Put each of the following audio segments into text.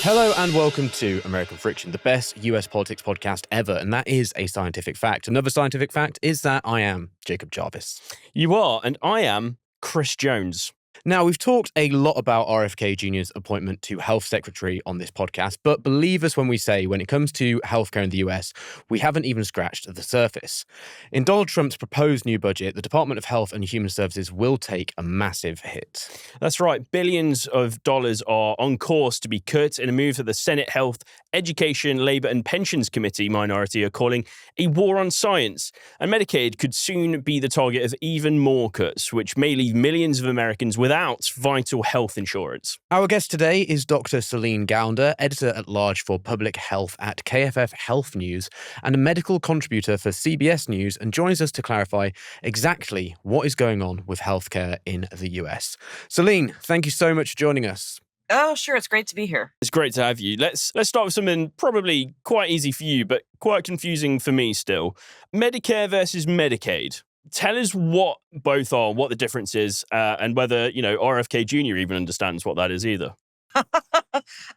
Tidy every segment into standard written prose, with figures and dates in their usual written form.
Hello and welcome to American Friction, the best US politics podcast ever, and that is a scientific fact. Another scientific fact is that I am Jacob Jarvis. You are, and I am Chris Jones. Now, we've talked a lot about RFK Jr.'s appointment to Health Secretary on this podcast, but believe us when we say when it comes to healthcare in the US, we haven't even scratched the surface. In Donald Trump's proposed new budget, the Department of Health and Human Services will take a massive hit. That's right. Billions of dollars are on course to be cut in a move that the Senate Health, Education, Labour and Pensions Committee minority are calling a war on science. And Medicaid could soon be the target of even more cuts, which may leave millions of Americans without vital health insurance. Our guest today is Dr. Celine Gounder, editor-at-large for public health at KFF Health News and a medical contributor for CBS News, and joins us to clarify exactly what is going on with healthcare in the US. Celine, thank you so much for joining us. Oh, sure. It's great to be here. It's great to have you. Let's start with something probably quite easy for you, but quite confusing for me still. Medicare versus Medicaid. Tell us what both are, what the difference is, and whether, RFK Jr. even understands what that is either.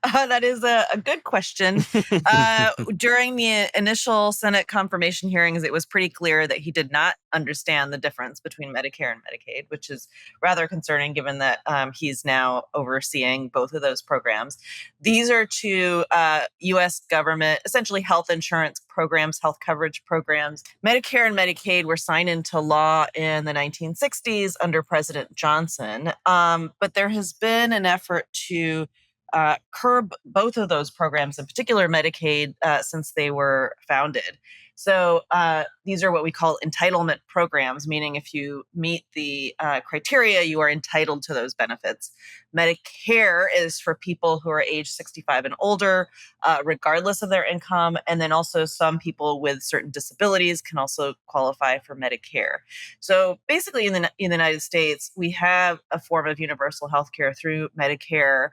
That is a good question. During the initial Senate confirmation hearings, it was pretty clear that he did not understand the difference between Medicare and Medicaid, which is rather concerning given that he's now overseeing both of those programs. These are two U.S. government, essentially health insurance programs, health coverage programs. Medicare and Medicaid were signed into law in the 1960s under President Johnson, but there has been an effort to curb both of those programs, in particular Medicaid, since they were founded. So these are what we call entitlement programs, meaning if you meet the criteria, you are entitled to those benefits. Medicare is for people who are age 65 and older, regardless of their income. And then also some people with certain disabilities can also qualify for Medicare. So basically in the United States, we have a form of universal health care through Medicare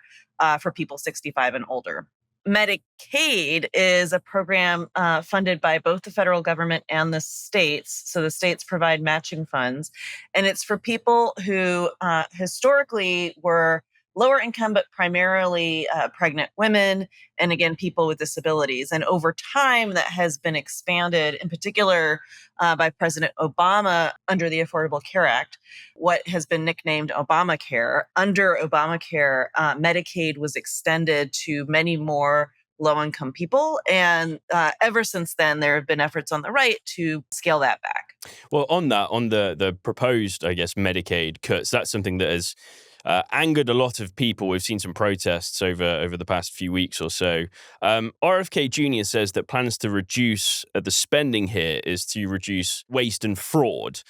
for people 65 and older. Medicaid is a program funded by both the federal government and the states. So the states provide matching funds, and it's for people who historically were lower income, but primarily pregnant women, and again, people with disabilities. And over time, that has been expanded, in particular by President Obama under the Affordable Care Act, what has been nicknamed Obamacare. Under Obamacare, Medicaid was extended to many more low-income people. And ever since then, there have been efforts on the right to scale that back. Well, on the proposed, Medicaid cuts, that's something that has angered a lot of people. We've seen some protests over the past few weeks or so. RFK Jr. says that plans to reduce the spending here is to reduce waste and fraud.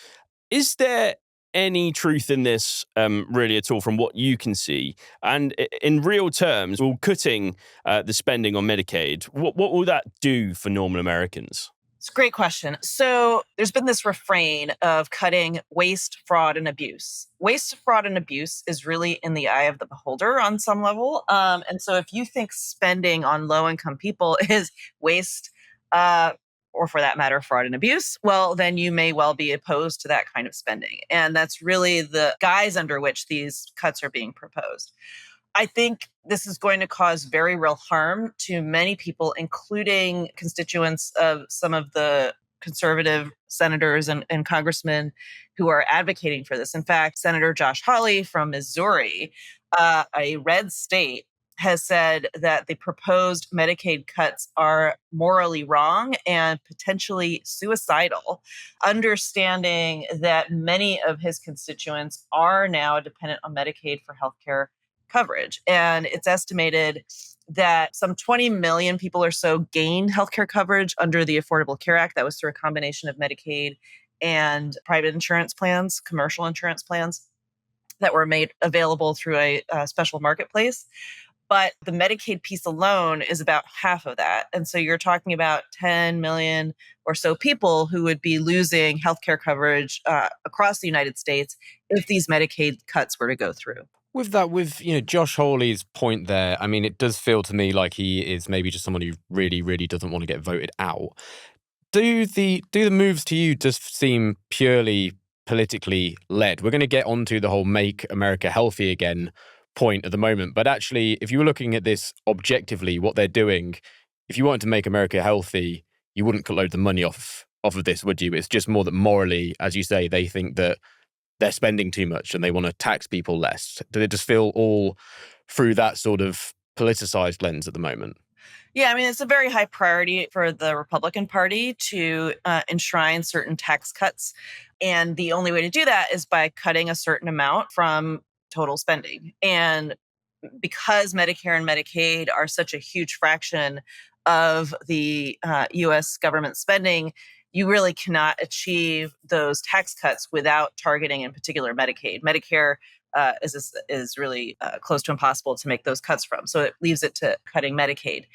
Is there any truth in this really at all from what you can see? And in real terms, will cutting the spending on Medicaid, what will that do for normal Americans? It's a great question. So there's been this refrain of cutting waste, fraud, and abuse. Waste, fraud, and abuse is really in the eye of the beholder on some level. And so if you think spending on low-income people is waste, or for that matter, fraud and abuse, well, then you may well be opposed to that kind of spending. And that's really the guise under which these cuts are being proposed. I think this is going to cause very real harm to many people, including constituents of some of the conservative senators and congressmen who are advocating for this. In fact, Senator Josh Hawley from Missouri, a red state, has said that the proposed Medicaid cuts are morally wrong and potentially suicidal, understanding that many of his constituents are now dependent on Medicaid for healthcare coverage. And it's estimated that some 20 million people or so gained healthcare coverage under the Affordable Care Act. That was through a combination of Medicaid and private insurance plans, commercial insurance plans that were made available through a special marketplace. But the Medicaid piece alone is about half of that. And so you're talking about 10 million or so people who would be losing healthcare coverage across the United States if these Medicaid cuts were to go through. With Josh Hawley's point there, I mean, it does feel to me like he is maybe just someone who really, really doesn't want to get voted out. Do the moves to you just seem purely politically led? We're going to get onto the whole Make America Healthy Again point at the moment. But actually, if you were looking at this objectively, what they're doing, if you wanted to make America healthy, you wouldn't cut loads of money off of this, would you? It's just more that morally, as you say, they think that they're spending too much and they want to tax people less. Do they just feel all through that sort of politicized lens at the moment? Yeah, I mean, it's a very high priority for the Republican Party to enshrine certain tax cuts. And the only way to do that is by cutting a certain amount from total spending. And because Medicare and Medicaid are such a huge fraction of the US government spending, you really cannot achieve those tax cuts without targeting, in particular, Medicaid. Medicare is really close to impossible to make those cuts from. So it leaves it to cutting Medicaid.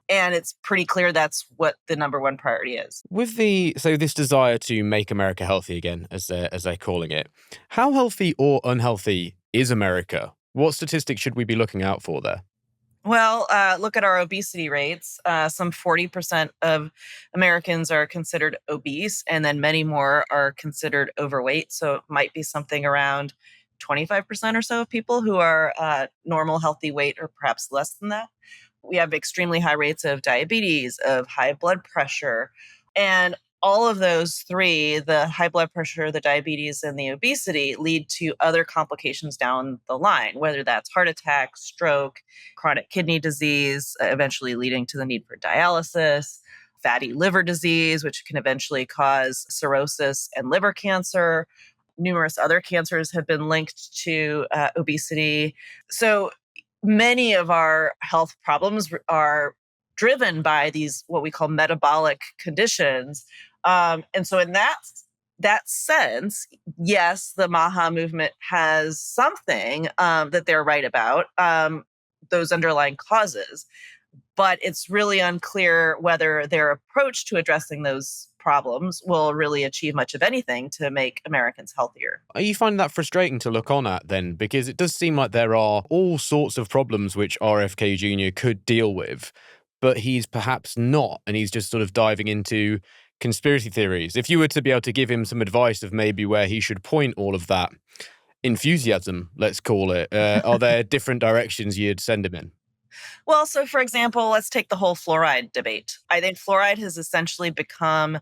And it's pretty clear that's what the number one priority is. With this desire to make America healthy again, as they're calling it, how healthy or unhealthy is America? What statistics should we be looking out for there? Well, look at our obesity rates. Some 40% of Americans are considered obese, and then many more are considered overweight. So it might be something around 25% or so of people who are normal, healthy weight, or perhaps less than that. We have extremely high rates of diabetes, of high blood pressure, and all of those three, the high blood pressure, the diabetes, and the obesity, lead to other complications down the line, whether that's heart attack, stroke, chronic kidney disease, eventually leading to the need for dialysis, fatty liver disease, which can eventually cause cirrhosis and liver cancer. Numerous other cancers have been linked to obesity. So many of our health problems are driven by these, what we call metabolic conditions. And so in that sense, yes, the MAHA movement has something that they're right about, those underlying causes. But it's really unclear whether their approach to addressing those problems will really achieve much of anything to make Americans healthier. Are you finding that frustrating to look on at then? Because it does seem like there are all sorts of problems which RFK Jr. could deal with, but he's perhaps not, and he's just sort of diving into conspiracy theories. If you were to be able to give him some advice of maybe where he should point all of that enthusiasm, let's call it, are there different directions you'd send him in? Well, so for example, let's take the whole fluoride debate. I think fluoride has essentially become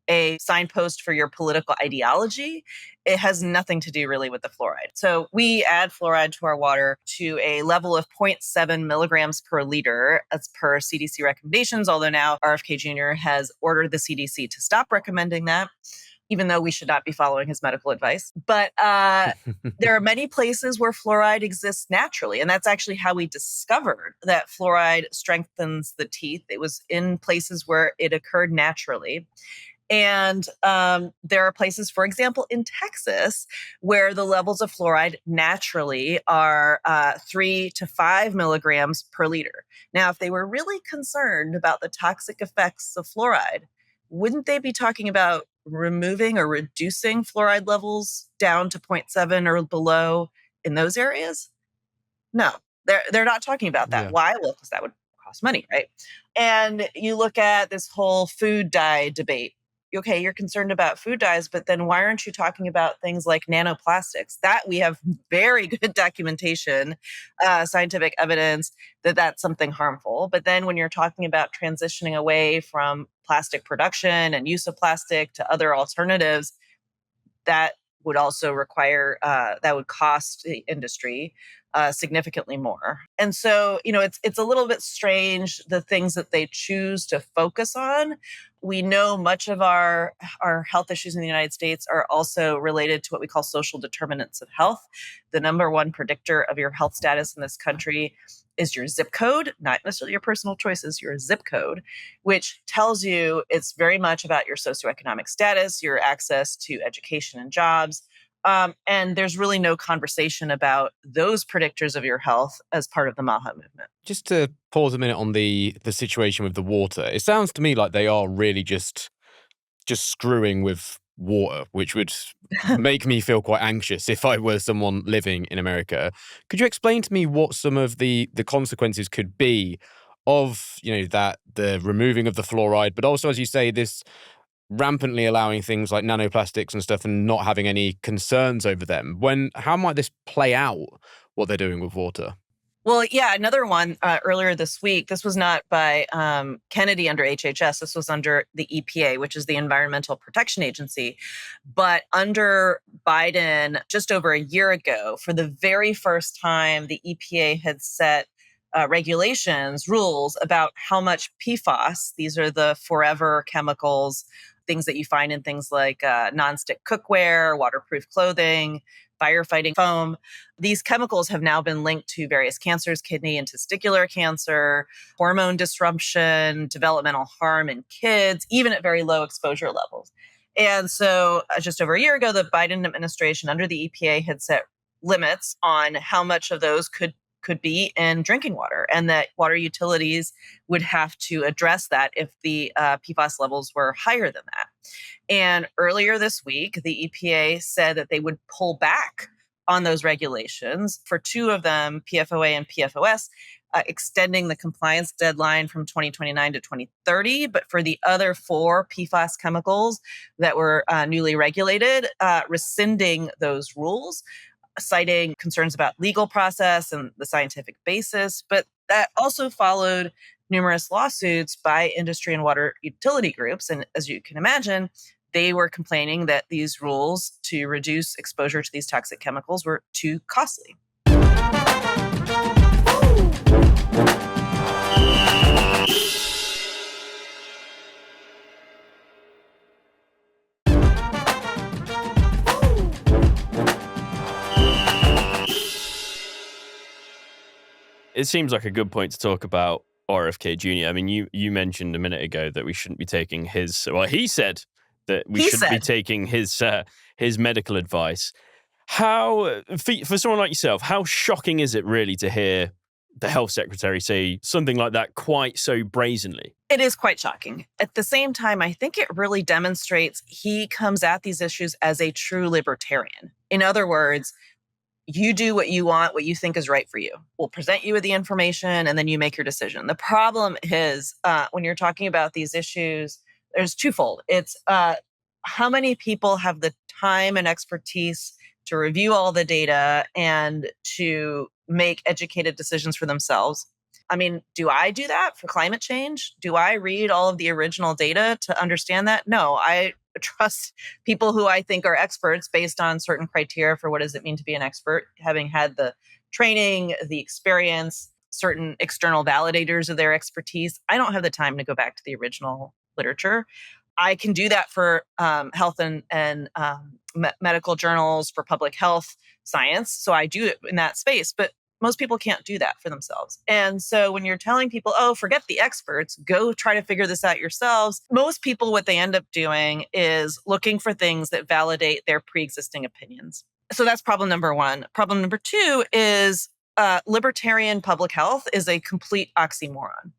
a signpost for your political ideology. It has nothing to do really with the fluoride. So we add fluoride to our water to a level of 0.7 milligrams per liter as per CDC recommendations, although now RFK Jr. has ordered the CDC to stop recommending that, even though we should not be following his medical advice. But there are many places where fluoride exists naturally. And that's actually how we discovered that fluoride strengthens the teeth. It was in places where it occurred naturally. And there are places, for example, in Texas, where the levels of fluoride naturally are 3 to 5 milligrams per liter. Now, if they were really concerned about the toxic effects of fluoride, wouldn't they be talking about removing or reducing fluoride levels down to 0.7 or below in those areas? No, they're not talking about that. Yeah. Why? Well, because that would cost money, right? And you look at this whole food dye debate. Okay, you're concerned about food dyes, but then why aren't you talking about things like nanoplastics? That we have very good documentation, scientific evidence that that's something harmful. But then when you're talking about transitioning away from plastic production and use of plastic to other alternatives, that would also require, that would cost the industry significantly more. And so, it's a little bit strange, the things that they choose to focus on. We know much of our health issues in the United States are also related to what we call social determinants of health. The number one predictor of your health status in this country is your zip code, not necessarily your personal choices, your zip code, which tells you it's very much about your socioeconomic status, your access to education and jobs. And there's really no conversation about those predictors of your health as part of the MAHA movement. Just to pause a minute on the situation with the water, it sounds to me like they are really just screwing with water, which would make me feel quite anxious if I were someone living in America. Could you explain to me what some of the consequences could be of, that the removing of the fluoride, but also, as you say, this rampantly allowing things like nanoplastics and stuff and not having any concerns over them? How might this play out what they're doing with water. Well, yeah, another one earlier this week. This was not by Kennedy under HHS. This was under the EPA, which is the Environmental Protection Agency. But under Biden, just over a year ago, for the very first time, the EPA had set regulations, rules about how much PFAS, these are the forever chemicals, things that you find in things like nonstick cookware, waterproof clothing, firefighting foam. These chemicals have now been linked to various cancers, kidney and testicular cancer, hormone disruption, developmental harm in kids, even at very low exposure levels. And so just over a year ago, the Biden administration under the EPA had set limits on how much of those could be in drinking water, and that water utilities would have to address that if the PFAS levels were higher than that. And earlier this week, the EPA said that they would pull back on those regulations for two of them, PFOA and PFOS, extending the compliance deadline from 2029 to 2030. But for the other four PFAS chemicals that were newly regulated, rescinding those rules, citing concerns about legal process and the scientific basis. But that also followed numerous lawsuits by industry and water utility groups. And as you can imagine, they were complaining that these rules to reduce exposure to these toxic chemicals were too costly. It seems like a good point to talk about RFK Jr. I mean, you mentioned a minute ago that we shouldn't be taking his. Well, he said that we shouldn't be taking his medical advice. How for someone like yourself, how shocking is it really to hear the health secretary say something like that quite so brazenly? It is quite shocking. At the same time, I think it really demonstrates he comes at these issues as a true libertarian. In other words, you do what you want, what you think is right for you. We'll present you with the information and then you make your decision. The problem is when you're talking about these issues, there's twofold. It's how many people have the time and expertise to review all the data and to make educated decisions for themselves. I mean, do I do that for climate change? Do I read all of the original data to understand that? No, I trust people who I think are experts based on certain criteria for what does it mean to be an expert, having had the training, the experience, certain external validators of their expertise. I don't have the time to go back to the original literature. I can do that for health and medical journals, for public health science. So I do it in that space. But most people can't do that for themselves. And so when you're telling people, oh, forget the experts, go try to figure this out yourselves, most people, what they end up doing is looking for things that validate their pre-existing opinions. So that's problem number one. Problem number two is libertarian public health is a complete oxymoron.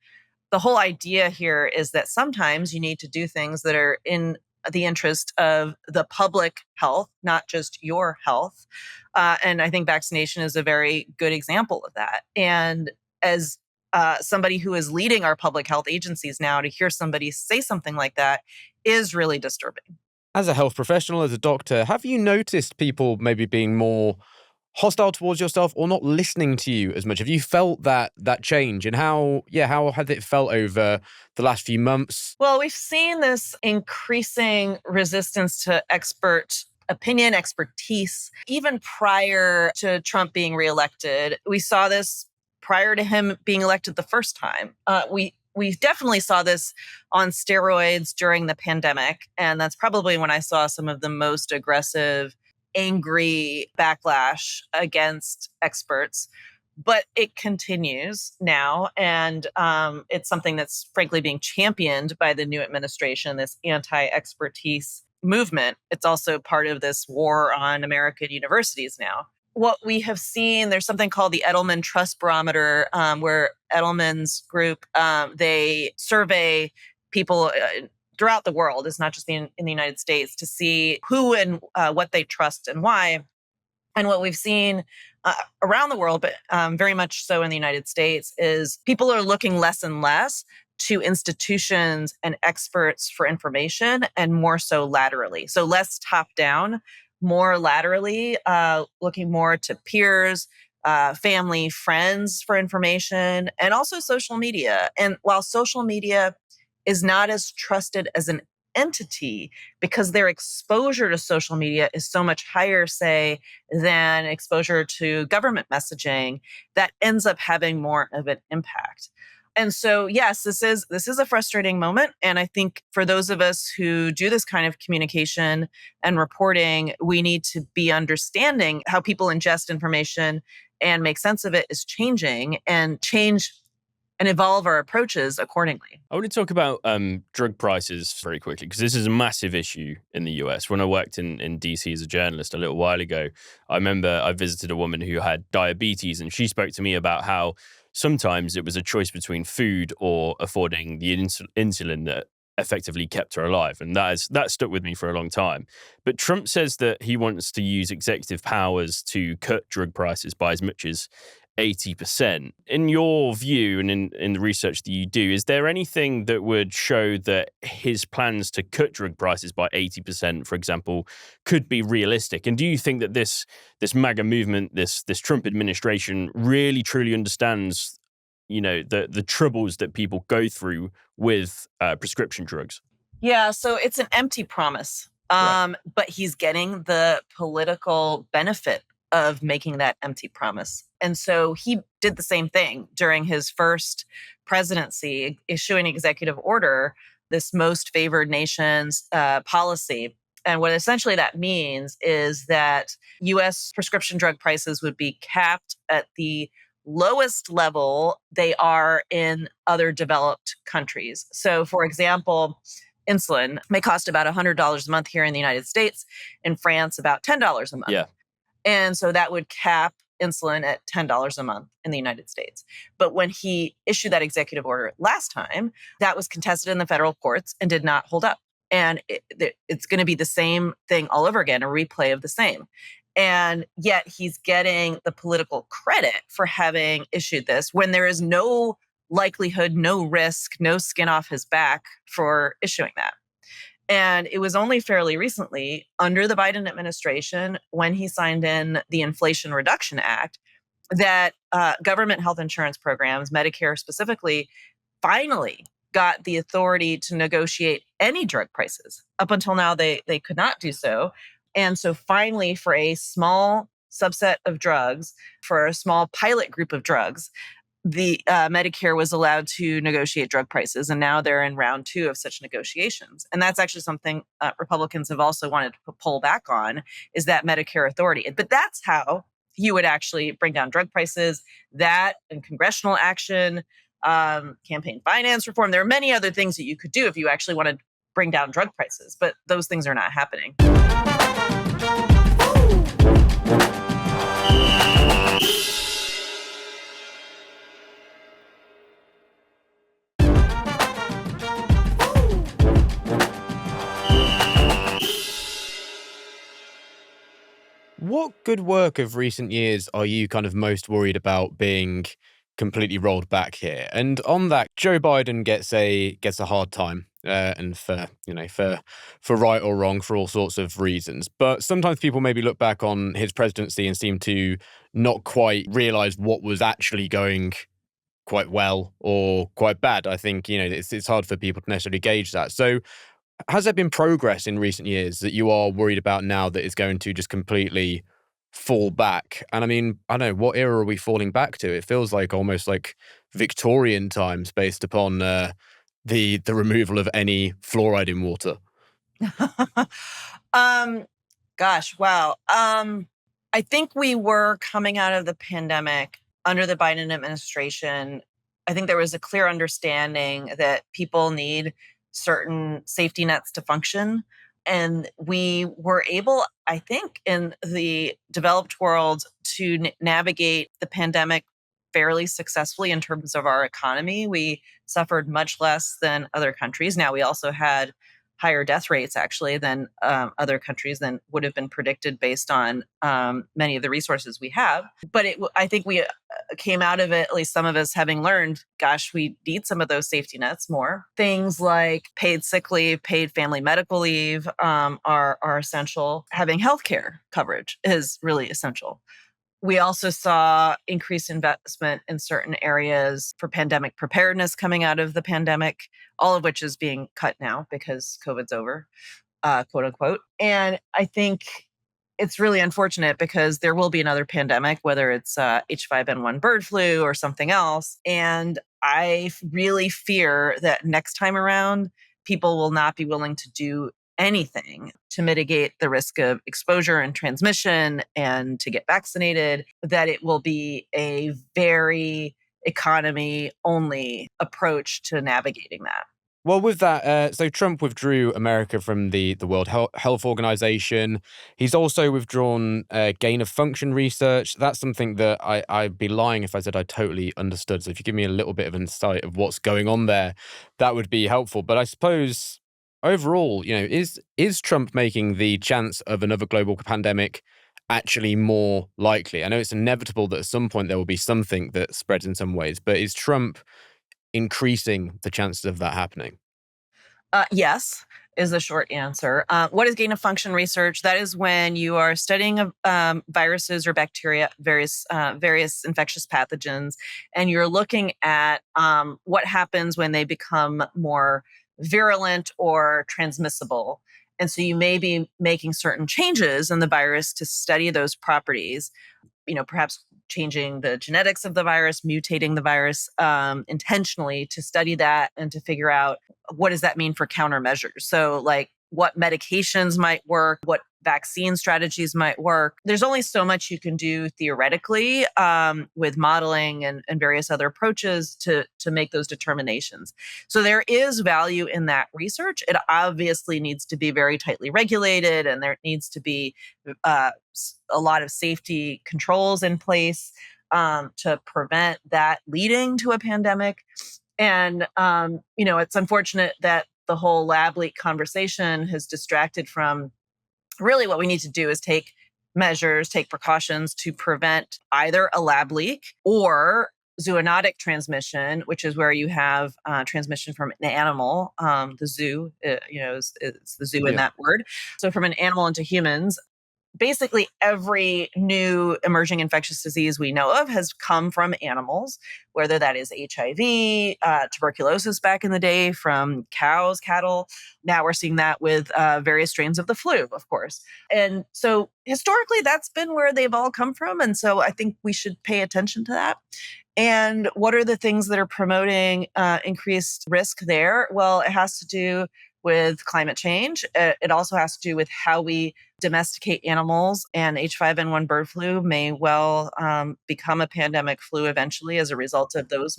The whole idea here is that sometimes you need to do things that are in the interest of the public health, not just your health. And I think vaccination is a very good example of that. And as somebody who is leading our public health agencies now, to hear somebody say something like that is really disturbing. As a health professional, as a doctor, have you noticed people maybe being more hostile towards yourself or not listening to you as much? Have you felt that change, and how has it felt over the last few months? Well, we've seen this increasing resistance to expert opinion, expertise, even prior to Trump being reelected. We saw this prior to him being elected the first time. We definitely saw this on steroids during the pandemic, and that's probably when I saw some of the most aggressive, angry backlash against experts. But it continues now, and it's something that's frankly being championed by the new administration, this anti-expertise movement. It's also part of this war on American universities now. What we have seen, there's something called the Edelman Trust Barometer, where Edelman's group, they survey people throughout the world, it's not just in the United States, to see who and what they trust and why. And what we've seen around the world, but very much so in the United States, is people are looking less and less to institutions and experts for information, and more so laterally. So less top down, more laterally, looking more to peers, family, friends for information, and also social media. And while social media is not as trusted as an entity because their exposure to social media is so much higher, say, than exposure to government messaging, that ends up having more of an impact. And so, yes, this is a frustrating moment. And I think for those of us who do this kind of communication and reporting, we need to be understanding how people ingest information and make sense of it is changing, and change and evolve our approaches accordingly. I want to talk about drug prices very quickly, because this is a massive issue in the US. When I worked in DC as a journalist a little while ago, I remember I visited a woman who had diabetes, and she spoke to me about how sometimes it was a choice between food or affording the insulin that effectively kept her alive. And that stuck with me for a long time. But Trump says that he wants to use executive powers to cut drug prices by as much as 80%. In your view and in the research that you do, is there anything that would show that his plans to cut drug prices by 80%, for example, could be realistic? And do you think that this MAGA movement, this Trump administration really truly understands, the troubles that people go through with prescription drugs? Yeah, so it's an empty promise. Right. But he's getting the political benefit of making that empty promise. And so he did the same thing during his first presidency, issuing executive order, this most favored nations policy. And what essentially that means is that US prescription drug prices would be capped at the lowest level they are in other developed countries. So, for example, insulin may cost about $100 a month here in the United States. In France, about $10 a month. Yeah. And so that would cap insulin at $10 a month in the United States. But when he issued that executive order last time, that was contested in the federal courts and did not hold up. And it's going to be the same thing all over again, a replay of the same. And yet he's getting the political credit for having issued this when there is no likelihood, no risk, no skin off his back for issuing that. And it was only fairly recently, under the Biden administration, when he signed in the Inflation Reduction Act, that government health insurance programs, Medicare specifically, finally got the authority to negotiate any drug prices. Up until now, they could not do so. And so finally, for a small subset of drugs, for a small pilot group of drugs, the Medicare was allowed to negotiate drug prices, and now they're in round 2 of such negotiations. And that's actually something Republicans have also wanted to pull back on, is that Medicare authority. But that's how you would actually bring down drug prices. That and congressional action, campaign finance reform. There are many other things that you could do if you actually want to bring down drug prices, but those things are not happening. What good work of recent years are you kind of most worried about being completely rolled back here? And on that, Joe Biden gets a hard time, and for right or wrong, for all sorts of reasons. But sometimes people maybe look back on his presidency and seem to not quite realize what was actually going quite well or quite bad. I think it's hard for people to necessarily gauge that. So, has there been progress in recent years that you are worried about now that is going to just completely fall back? And I mean, I don't know, what era are we falling back to? It feels like almost like Victorian times based upon the removal of any fluoride in water. Gosh, wow. I think we were coming out of the pandemic under the Biden administration. I think there was a clear understanding that people need certain safety nets to function. And we were able, I think, in the developed world to navigate the pandemic fairly successfully in terms of our economy. We suffered much less than other countries. Now, we also had higher death rates, actually, than other countries than would have been predicted based on many of the resources we have. But I think we came out of it, at least some of us, having learned, gosh, we need some of those safety nets more. Things like paid sick leave, paid family medical leave are essential. Having healthcare coverage is really essential. We also saw increased investment in certain areas for pandemic preparedness coming out of the pandemic, all of which is being cut now because COVID's over, quote unquote. And I think it's really unfortunate because there will be another pandemic, whether it's H5N1 bird flu or something else. And I really fear that next time around, people will not be willing to do anything to mitigate the risk of exposure and transmission and to get vaccinated, that it will be a very economy only approach to navigating that. Well, with that, so Trump withdrew America from the World Health Organization. He's also withdrawn gain of function research. That's something that I'd be lying if I said I totally understood. So if you give me a little bit of insight of what's going on there, that would be helpful. But I suppose overall, is Trump making the chance of another global pandemic actually more likely? I know it's inevitable that at some point there will be something that spreads in some ways, but is Trump increasing the chances of that happening? Yes, is the short answer. What is gain of function research? That is when you are studying viruses or bacteria, various infectious pathogens, and you're looking at what happens when they become more virulent or transmissible. And so you may be making certain changes in the virus to study those properties, perhaps changing the genetics of the virus, mutating the virus intentionally to study that and to figure out what does that mean for countermeasures. So like what medications might work, what vaccine strategies might work. There's only so much you can do theoretically with modeling and various other approaches to make those determinations. So there is value in that research. It obviously needs to be very tightly regulated, and there needs to be a lot of safety controls in place to prevent that leading to a pandemic. And, it's unfortunate that the whole lab leak conversation has distracted from really what we need to do is take measures, take precautions to prevent either a lab leak or zoonotic transmission, which is where you have transmission from an animal. The zoo, it's the zoo in that word. So from an animal into humans. Basically, every new emerging infectious disease we know of has come from animals, whether that is HIV, tuberculosis back in the day from cows, cattle. Now we're seeing that with various strains of the flu, of course. And so historically, that's been where they've all come from. And so I think we should pay attention to that. And what are the things that are promoting increased risk there? Well, it has to do with climate change. It also has to do with how we domesticate animals, and H5N1 bird flu may well become a pandemic flu eventually as a result of those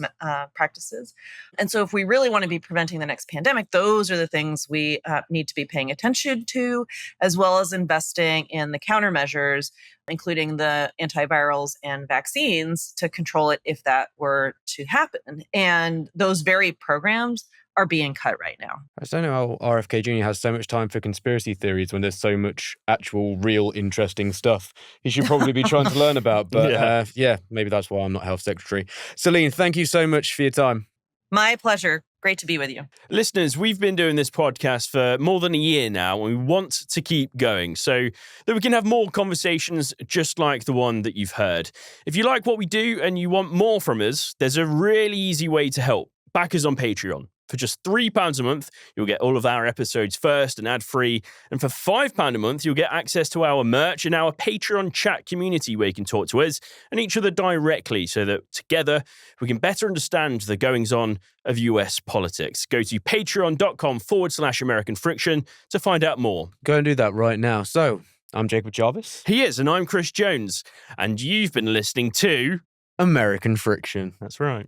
practices. And so if we really want to be preventing the next pandemic, those are the things we need to be paying attention to, as well as investing in the countermeasures, including the antivirals and vaccines to control it if that were to happen. And those very programs are being cut right now. I just don't know how RFK Jr. has so much time for conspiracy theories when there's so much actual, real, interesting stuff he should probably be trying to learn about. But maybe that's why I'm not health secretary. Celine, thank you so much for your time. My pleasure. Great to be with you. Listeners, we've been doing this podcast for more than a year now, and we want to keep going so that we can have more conversations just like the one that you've heard. If you like what we do and you want more from us, there's a really easy way to help. Back us on Patreon. For just £3 a month, you'll get all of our episodes first and ad-free. And for £5 a month, you'll get access to our merch and our Patreon chat community where you can talk to us and each other directly so that together we can better understand the goings-on of US politics. Go to patreon.com/American Friction to find out more. Go and do that right now. So, I'm Jacob Jarvis. He is, and I'm Chris Jones. And you've been listening to American Friction. That's right.